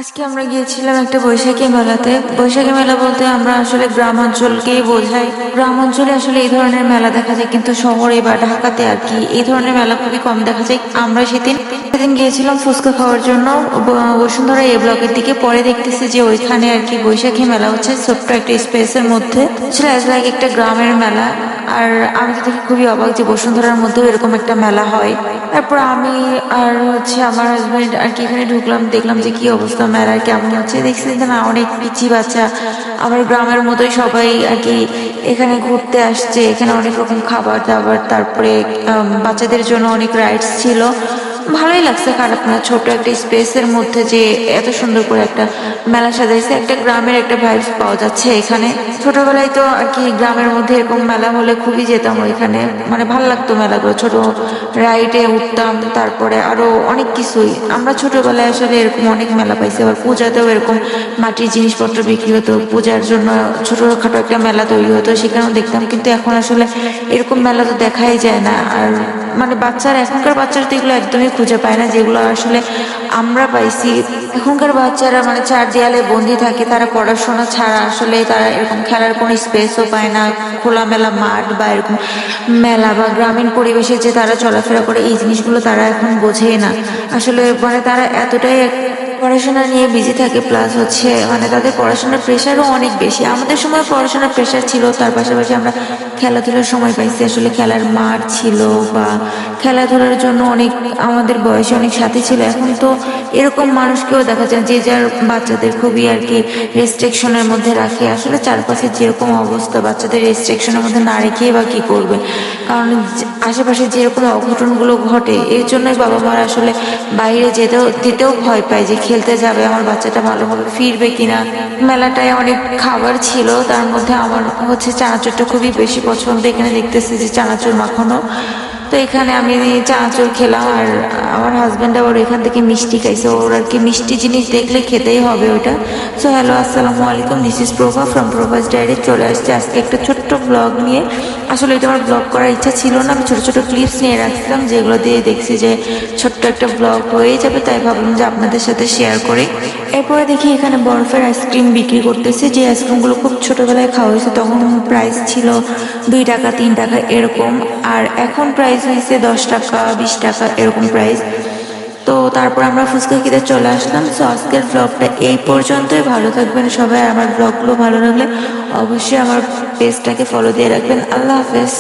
আজকে আমরা গিয়েছিলাম একটা বৈশাখী মেলাতে। বৈশাখী মেলা বলতে আমরা আসলে গ্রাম অঞ্চলকেই বোঝাই। গ্রাম অঞ্চলে আসলে এই ধরনের মেলা দেখা যায়, কিন্তু শহরে বা ঢাকাতে আর কি এই ধরনের মেলা খুবই কম দেখা যায়। আমরা সেদিন সেদিন গিয়েছিলাম ফুচকা খাওয়ার জন্য বসুন্ধরা এ ব্লকের দিকে। পরে দেখতেছি যে ওইখানে আর কি বৈশাখী মেলা হচ্ছে ছোট্ট একটা স্পেসের মধ্যে, ছিল অ্যাজ লাইক একটা গ্রামের মেলা। আর আমি তো দেখি খুবই অবাক যে বসুন্ধরার মধ্যেও এরকম একটা মেলা হয়। তারপর আমি আর আমার হাজবেন্ড আর কি এখানে ঢুকলাম, দেখলাম যে কি অবস্থা মেলার, কেমন হচ্ছে। দেখছি যে না, অনেক পিচ্ছি বাচ্চা আমার গ্রামের মতোই সবাই আর কি এখানে ঘুরতে আসছে। এখানে অনেক রকম খাবার দাবার, তারপরে বাচ্চাদের জন্য অনেক রাইডস ছিল। ভালোই লাগছে, খারাপ না। ছোট একটা স্পেসের মধ্যে যে এত সুন্দর করে একটা মেলা সাজাইছে, একটা গ্রামের একটা ভাইবস পাওয়া যাচ্ছে এখানে। ছোটবেলায় তো আর কি গ্রামের মধ্যে এরকম মেলা হলে খুবই যেতাম ওইখানে, মানে ভালো লাগতো মেলাগুলো। ছোট রাইডে উঠতাম, তারপরে আরো অনেক কিছুই। আমরা ছোটবেলায় আসলে এরকম অনেক মেলা পাইছি। আবার পূজাতেও এরকম মাটির জিনিসপত্র বিক্রি হতো, পূজার জন্য ছোটখাটো একটা মেলা তৈরি হতো, সেখানেও দেখতাম। কিন্তু এখন আসলে এরকম মেলা তো দেখাই যায় না। আর মানে বাচ্চারা, এখনকার বাচ্চারা তো এগুলো একদমই খুঁজে পায় না যেগুলো আসলে আমরা পাইছি। এখনকার বাচ্চারা মানে চার দেয়ালে বন্দি থাকে, তারা পড়াশোনা ছাড়া আসলে তারা এরকম খেলার কোনো স্পেসও পায় না। খোলামেলা মাঠ বা এরকম মেলা বা গ্রামীণ পরিবেশে যে তারা চলাফেরা করে, এই জিনিসগুলো তারা এখন বোঝেই না আসলে। মানে তারা এতটাই পড়াশোনা নিয়ে বিজি থাকে, প্লাস হচ্ছে মানে তাদের পড়াশোনার প্রেশারও অনেক বেশি। আমাদের সময় পড়াশোনার প্রেশার ছিল, তার পাশাপাশি আমরা খেলাধুলার সময় পাইছি। আসলে খেলার মাঠ ছিল বা খেলাধুলার জন্য অনেক আমাদের বয়সে অনেক সাথী ছিল। এখন তো এরকম মানুষকেও দেখা যায় যে যার বাচ্চাদের খুবই আর কি রেস্ট্রিকশনের মধ্যে রাখে। আসলে চারপাশে যেরকম অবস্থা, বাচ্চাদের রেস্ট্রিকশনের মধ্যে না রেখেই বা কি করবে, কারণ আশেপাশে যেরকম অঘটনগুলো ঘটে, এর জন্যই বাবা মারা আসলে বাইরে দিতেও ভয় পায় যে খেলতে যাবে, আমার বাচ্চাটা ভালোভাবে ফিরবে কিনা। মেলাটায় অনেক খাবার ছিল, তার মধ্যে আমার হচ্ছে চানাচুরটা খুবই বেশি পছন্দ। এখানে দেখতেছি যে চানাচুর মাখানো, তো এখানে আমি চানাচুর খেলাম। আর আমার হাজবেন্ড আবার এখান থেকে মিষ্টি খাইছে, ওর আর কি মিষ্টি জিনিস দেখলে খেতেই হবে ওটা। সো হ্যালো, আসসালামু আলাইকুম, this is Prabha from Prabhas diary. চলে আসছে আজকে একটা ছোট্ট ব্লগ নিয়ে। আসলে এটা আমার ব্লগ করার ইচ্ছা ছিল না, আমি ছোট ছোট ক্লিপস নিয়ে রাখছিলাম যেগুলো দিয়ে দেখছি যে ছোট্ট একটা ব্লগ হয়ে যাবে, তাই ভাবলাম যে আপনাদের সাথে শেয়ার করি। এরপরে দেখি এখানে বরফের আইসক্রিম বিক্রি করতেছে, যে আইসক্রিমগুলো খুব ছোটবেলায় খাওয়া হয়েছে। তখন প্রাইস ছিল 2 টাকা 3 টাকা এরকম, আর এখন প্রাইস হয়েছে 10 টাকা 20 টাকা এরকম প্রাইস। তো তারপর আমরা ফুচকা খেতে চলে আসলাম। সো আজকের ব্লগটা এই পর্যন্তই। ভালো থাকবেন সবাই। আমার ব্লগগুলো ভালো লাগলে অবশ্যই আমার পেজটাকে ফলো দিয়ে রাখবেন। আল্লাহ হাফেজ।